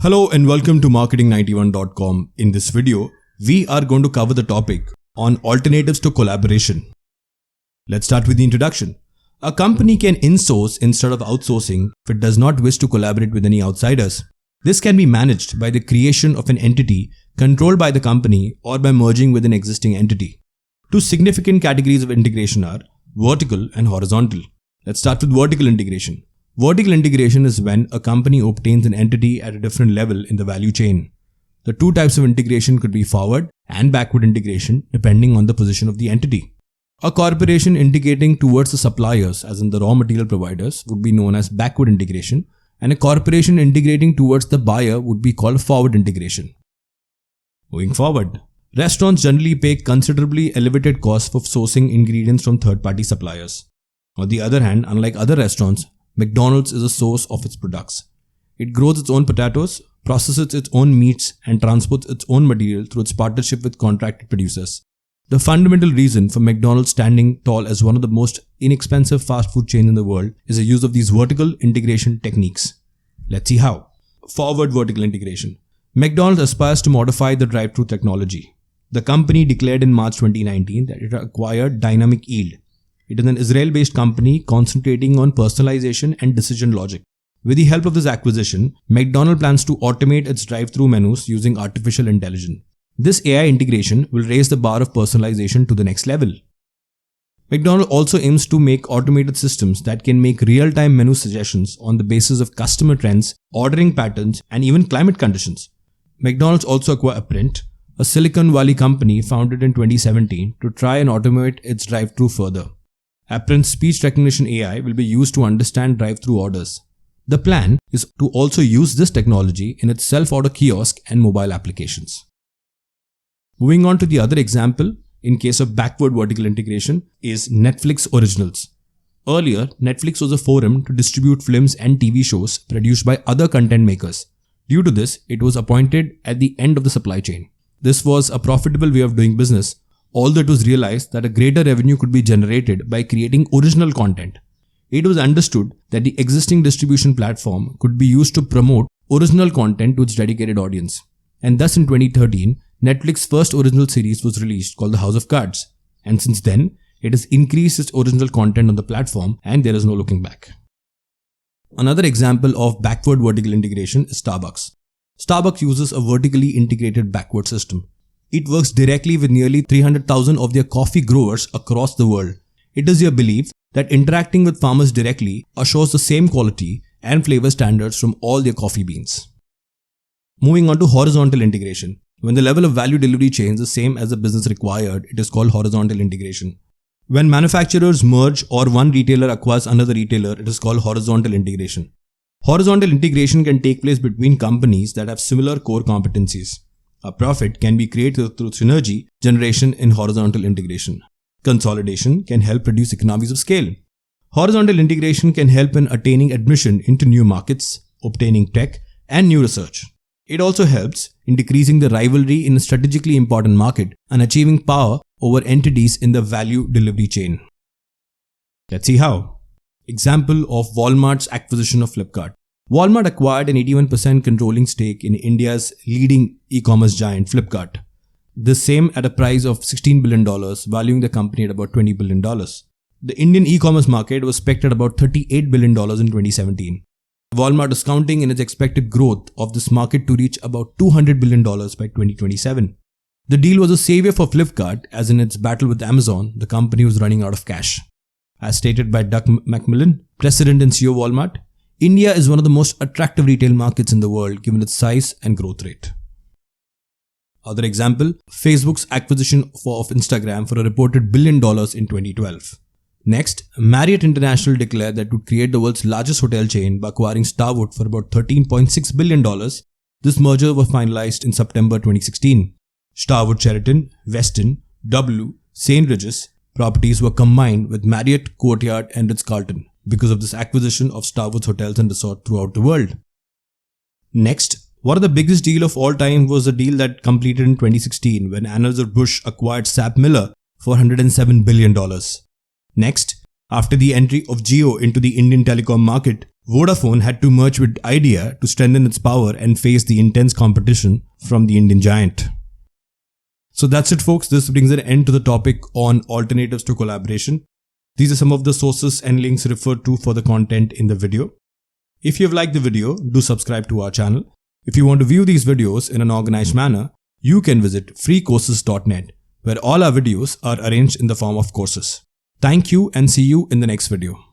Hello and welcome to marketing91.com. In this video, we are going to cover the topic on alternatives to collaboration. Let's start with the introduction. A company can insource instead of outsourcing if it does not wish to collaborate with any outsiders. This can be managed by the creation of an entity controlled by the company or by merging with an existing entity. Two significant categories of integration are vertical and horizontal. Let's start with vertical integration. Vertical integration is when a company obtains an entity at a different level in the value chain. The two types of integration could be forward and backward integration depending on the position of the entity. A corporation integrating towards the suppliers, as in the raw material providers, would be known as backward integration, and a corporation integrating towards the buyer would be called forward integration. Moving forward, restaurants generally pay considerably elevated costs for sourcing ingredients from third-party suppliers. On the other hand, unlike other restaurants, McDonald's is a source of its products. It grows its own potatoes, processes its own meats, and transports its own material through its partnership with contracted producers. The fundamental reason for McDonald's standing tall as one of the most inexpensive fast food chains in the world is the use of these vertical integration techniques. Let's see how. Forward vertical integration. McDonald's aspires to modify the drive-thru technology. The company declared in March 2019 that it acquired Dynamic Yield. It is an Israel-based company concentrating on personalization and decision logic. With the help of this acquisition, McDonald's plans to automate its drive-thru menus using artificial intelligence. This AI integration will raise the bar of personalization to the next level. McDonald's also aims to make automated systems that can make real-time menu suggestions on the basis of customer trends, ordering patterns, and even climate conditions. McDonald's also acquired Apprint, a Silicon Valley company founded in 2017 to try and automate its drive-thru further. Apprent's speech recognition AI will be used to understand drive-thru orders. The plan is to also use this technology in its self-order kiosk and mobile applications. Moving on to the other example, in case of backward vertical integration, is Netflix Originals. Earlier, Netflix was a forum to distribute films and TV shows produced by other content makers. Due to this, it was appointed at the end of the supply chain. This was a profitable way of doing business, although it was realized that a greater revenue could be generated by creating original content. It was understood that the existing distribution platform could be used to promote original content to its dedicated audience. And thus in 2013, Netflix's first original series was released called The House of Cards. And since then, it has increased its original content on the platform and there is no looking back. Another example of backward vertical integration is Starbucks. Starbucks uses a vertically integrated backward system. It works directly with nearly 300,000 of their coffee growers across the world. It is their belief that interacting with farmers directly assures the same quality and flavor standards from all their coffee beans. Moving on to horizontal integration. When the level of value delivery chain is the same as the business required, it is called horizontal integration. When manufacturers merge or one retailer acquires another retailer, it is called horizontal integration. Horizontal integration can take place between companies that have similar core competencies. A profit can be created through synergy generation in horizontal integration. Consolidation can help reduce economies of scale. Horizontal integration can help in attaining admission into new markets, obtaining tech, and new research. It also helps in decreasing the rivalry in a strategically important market and achieving power over entities in the value delivery chain. Let's see how. Example of Walmart's acquisition of Flipkart. Walmart acquired an 81% controlling stake in India's leading e-commerce giant Flipkart. This same at a price of $16 billion, valuing the company at about $20 billion. The Indian e-commerce market was pegged at about $38 billion in 2017. Walmart is counting in its expected growth of this market to reach about $200 billion by 2027. The deal was a savior for Flipkart, as in its battle with Amazon, the company was running out of cash. As stated by Doug McMillon, President and CEO of Walmart, India is one of the most attractive retail markets in the world given its size and growth rate. Other example, Facebook's acquisition of Instagram for a reported $1 billion in 2012. Next, Marriott International declared that it would create the world's largest hotel chain by acquiring Starwood for about $13.6 billion. This merger was finalized in September 2016. Starwood Sheraton, Westin, W, St. Regis properties were combined with Marriott, Courtyard and Ritz-Carlton because of this acquisition of Starwood's hotels and resorts throughout the world. Next, one of the biggest deal of all time was a deal that completed in 2016 when Anheuser-Busch acquired SAB Miller for $107 billion. Next, after the entry of Jio into the Indian telecom market, Vodafone had to merge with Idea to strengthen its power and face the intense competition from the Indian giant. So that's it, folks. This brings an end to the topic on alternatives to collaboration. These are some of the sources and links referred to for the content in the video. If you have liked the video, do subscribe to our channel. If you want to view these videos in an organized manner, you can visit freecourses.net, where all our videos are arranged in the form of courses. Thank you and see you in the next video.